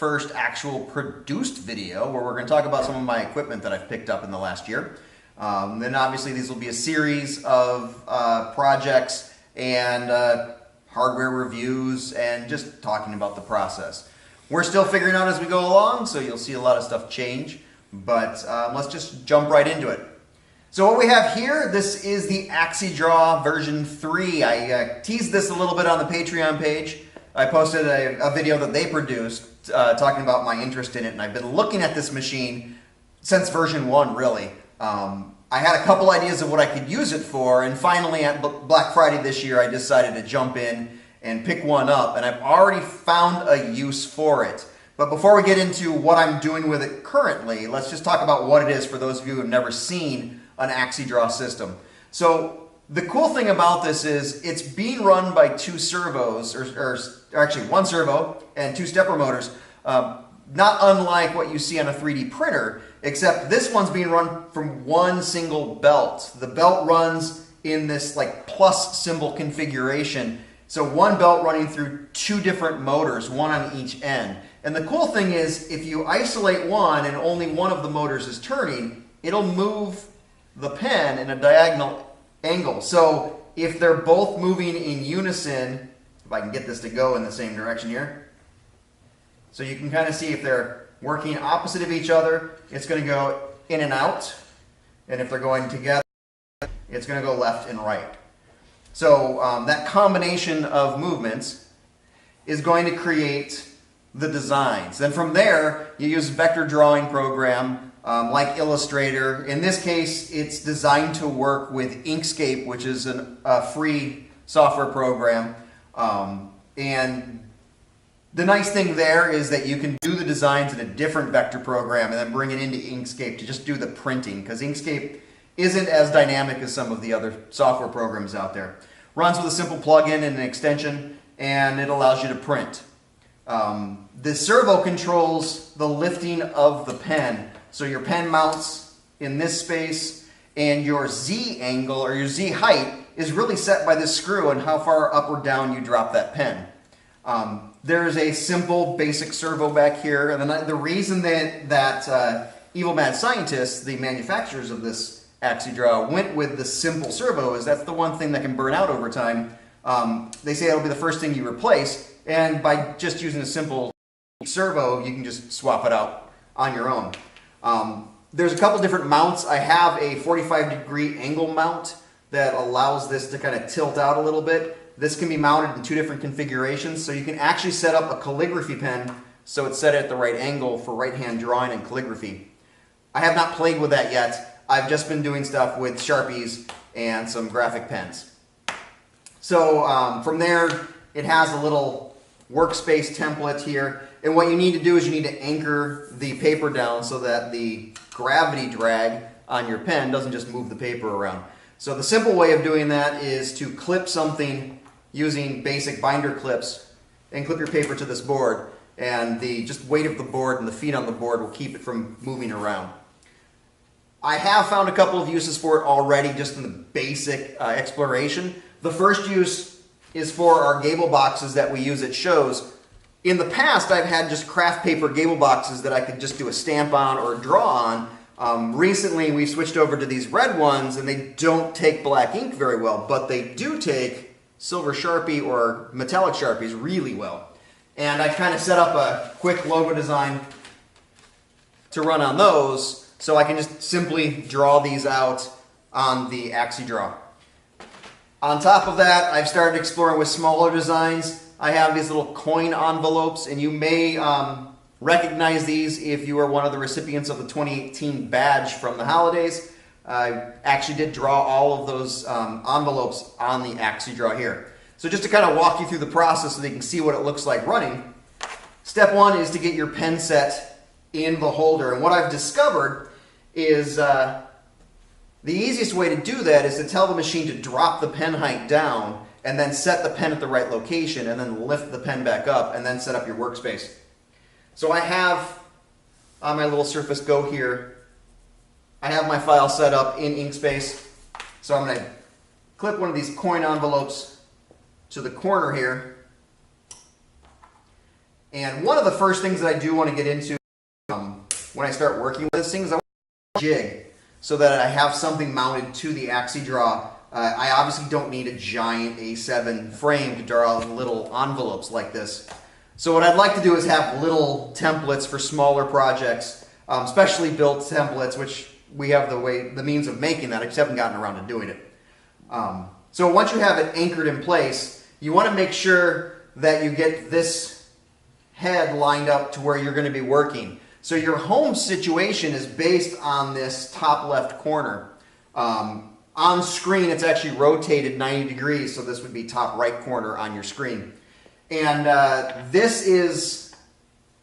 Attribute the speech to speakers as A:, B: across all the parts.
A: first actual produced video where we're going to talk about some of my equipment that I've picked up in the last year. Then obviously these will be a series of projects and hardware reviews and just talking about the process. We're still figuring out as we go along, so you'll see a lot of stuff change, but let's just jump right into it. So what we have here, this is the Axidraw version 3. I teased this a little bit on the Patreon page. I posted a video that they produced talking about my interest in it, and I've been looking at this machine since version 1, really. I had a couple ideas of what I could use it for, and finally at Black Friday this year I decided to jump in and pick one up, and I've already found a use for it. But before we get into what I'm doing with it currently, let's just talk about what it is for those of you who have never seen an Axidraw system. So the cool thing about this is it's being run by two servos, or actually one servo and two stepper motors, not unlike what you see on a 3D printer, except this one's being run from one single belt. The belt runs in this like plus symbol configuration. So one belt running through two different motors, one on each end. And the cool thing is if you isolate one and only one of the motors is turning, it'll move the pen in a diagonal angle. So if they're both moving in unison, if I can get this to go in the same direction here, so you can kind of see if they're working opposite of each other, it's going to go in and out. And if they're going together, it's going to go left and right. So that combination of movements is going to create the designs. Then from there, you use a vector drawing program like Illustrator. In this case, it's designed to work with Inkscape, which is a free software program. And the nice thing there is that you can do the designs in a different vector program and then bring it into Inkscape to just do the printing, because Inkscape isn't as dynamic as some of the other software programs out there. Runs with a simple plugin and an extension, and it allows you to print. The servo controls the lifting of the pen. So your pen mounts in this space, and your Z angle or your Z height is really set by this screw and how far up or down you drop that pen. There's a simple basic servo back here, and the reason that Evil Mad Scientists, the manufacturers of this Axidraw, went with the simple servo is that's the one thing that can burn out over time. They say it'll be the first thing you replace, and by just using a simple servo, you can just swap it out on your own. There's a couple different mounts. I have a 45-degree angle mount that allows this to kind of tilt out a little bit. This can be mounted in two different configurations, so you can actually set up a calligraphy pen so it's set at the right angle for right-hand drawing and calligraphy. I have not played with that yet. I've just been doing stuff with Sharpies and some graphic pens. So from there, it has a little workspace template here. And what you need to do is you need to anchor the paper down so that the gravity drag on your pen doesn't just move the paper around. So the simple way of doing that is to clip something using basic binder clips and clip your paper to this board. And the just weight of the board and the feet on the board will keep it from moving around. I have found a couple of uses for it already just in the basic exploration. The first use is for our gable boxes that we use at shows. In the past, I've had just craft paper gable boxes that I could just do a stamp on or draw on. Recently, we've switched over to these red ones, and they don't take black ink very well, but they do take silver Sharpie or metallic Sharpies really well. And I kind of set up a quick logo design to run on those, so I can just simply draw these out on the Axidraw. On top of that, I've started exploring with smaller designs. I have these little coin envelopes, and you may recognize these if you are one of the recipients of the 2018 badge from the holidays. I actually did draw all of those envelopes on the Axidraw here. So just to kind of walk you through the process so that you can see what it looks like running, step one is to get your pen set in the holder. And what I've discovered is the easiest way to do that is to tell the machine to drop the pen height down and then set the pen at the right location and then lift the pen back up and then set up your workspace. So I have on my little Surface Go here, I have my file set up in Inkspace. So I'm going to clip one of these coin envelopes to the corner here. And one of the first things that I do want to get into when I start working with this thing is I want to jig so that I have something mounted to the Axidraw. I obviously don't need a giant A7 frame to draw little envelopes like this. So what I'd like to do is have little templates for smaller projects, specially built templates, which we have the means of making that. I just haven't gotten around to doing it. So once you have it anchored in place, you want to make sure that you get this head lined up to where you're going to be working. So your home situation is based on this top left corner. On screen, it's actually rotated 90 degrees, so this would be top right corner on your screen. And this is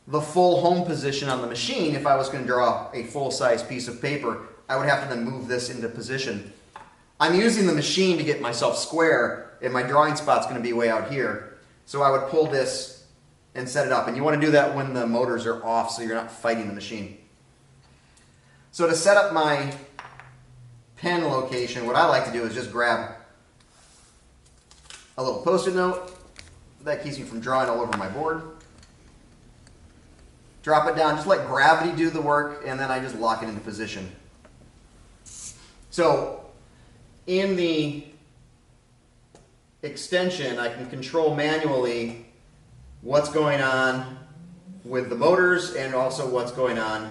A: the full home position on the machine. If I was going to draw a full-size piece of paper, I would have to then move this into position. I'm using the machine to get myself square, and my drawing spot's going to be way out here. So I would pull this and set it up. And you want to do that when the motors are off so you're not fighting the machine. So to set up my pen location, what I like to do is just grab a little Post-it note. That keeps me from drawing all over my board. Drop it down, just let gravity do the work, and then I just lock it into position. So in the extension, I can control manually what's going on with the motors and also what's going on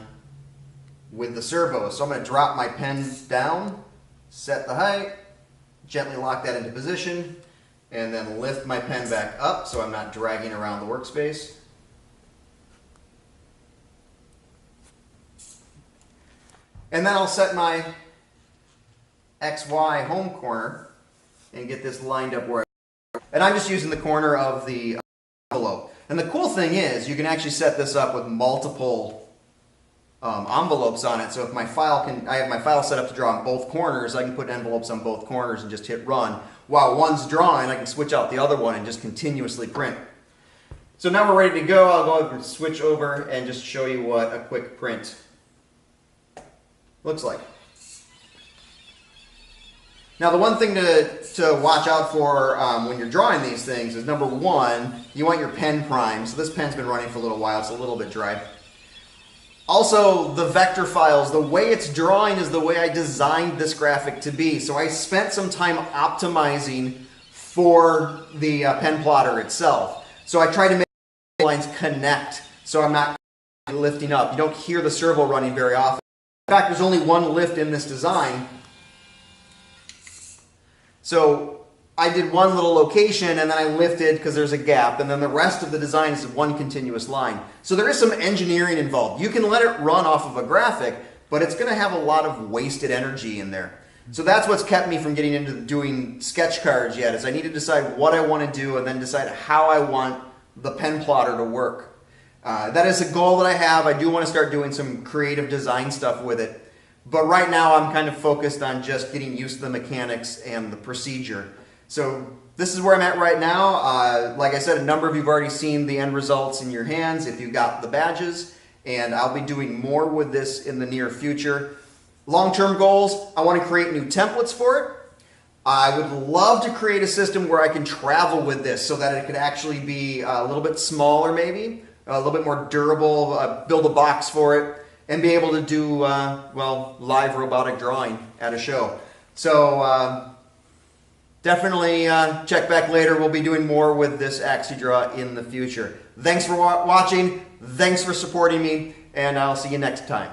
A: with the servos. So I'm going to drop my pen down, set the height, gently lock that into position, and then lift my pen back up so I'm not dragging around the workspace. And then I'll set my XY home corner and get this lined up where and I'm just using the corner of the envelope. And the cool thing is you can actually set this up with multiple envelopes on it. So if I have my file set up to draw on both corners, I can put envelopes on both corners and just hit run. While one's drawing, I can switch out the other one and just continuously print. So now we're ready to go. I'll go ahead and switch over and just show you what a quick print looks like. Now the one thing to watch out for when you're drawing these things is number one, you want your pen primed. So this pen's been running for a little while, it's a little bit dry. Also, the vector files, the way it's drawing is the way I designed this graphic to be. So I spent some time optimizing for the pen plotter itself. So I try to make the lines connect so I'm not lifting up. You don't hear the servo running very often. In fact, there's only one lift in this design. So I did one little location and then I lifted because there's a gap, and then the rest of the design is one continuous line. So there is some engineering involved. You can let it run off of a graphic, but it's going to have a lot of wasted energy in there. So that's what's kept me from getting into doing sketch cards yet, is I need to decide what I want to do and then decide how I want the pen plotter to work. That is a goal that I have. I do want to start doing some creative design stuff with it. But right now I'm kind of focused on just getting used to the mechanics and the procedure. So this is where I'm at right now. Like I said, a number of you have already seen the end results in your hands if you got the badges. And I'll be doing more with this in the near future. Long-term goals, I want to create new templates for it. I would love to create a system where I can travel with this so that it could actually be a little bit smaller maybe, a little bit more durable, build a box for it, and be able to do, well, live robotic drawing at a show. So definitely check back later. We'll be doing more with this Axidraw in the future. Thanks for watching. Thanks for supporting me, and I'll see you next time.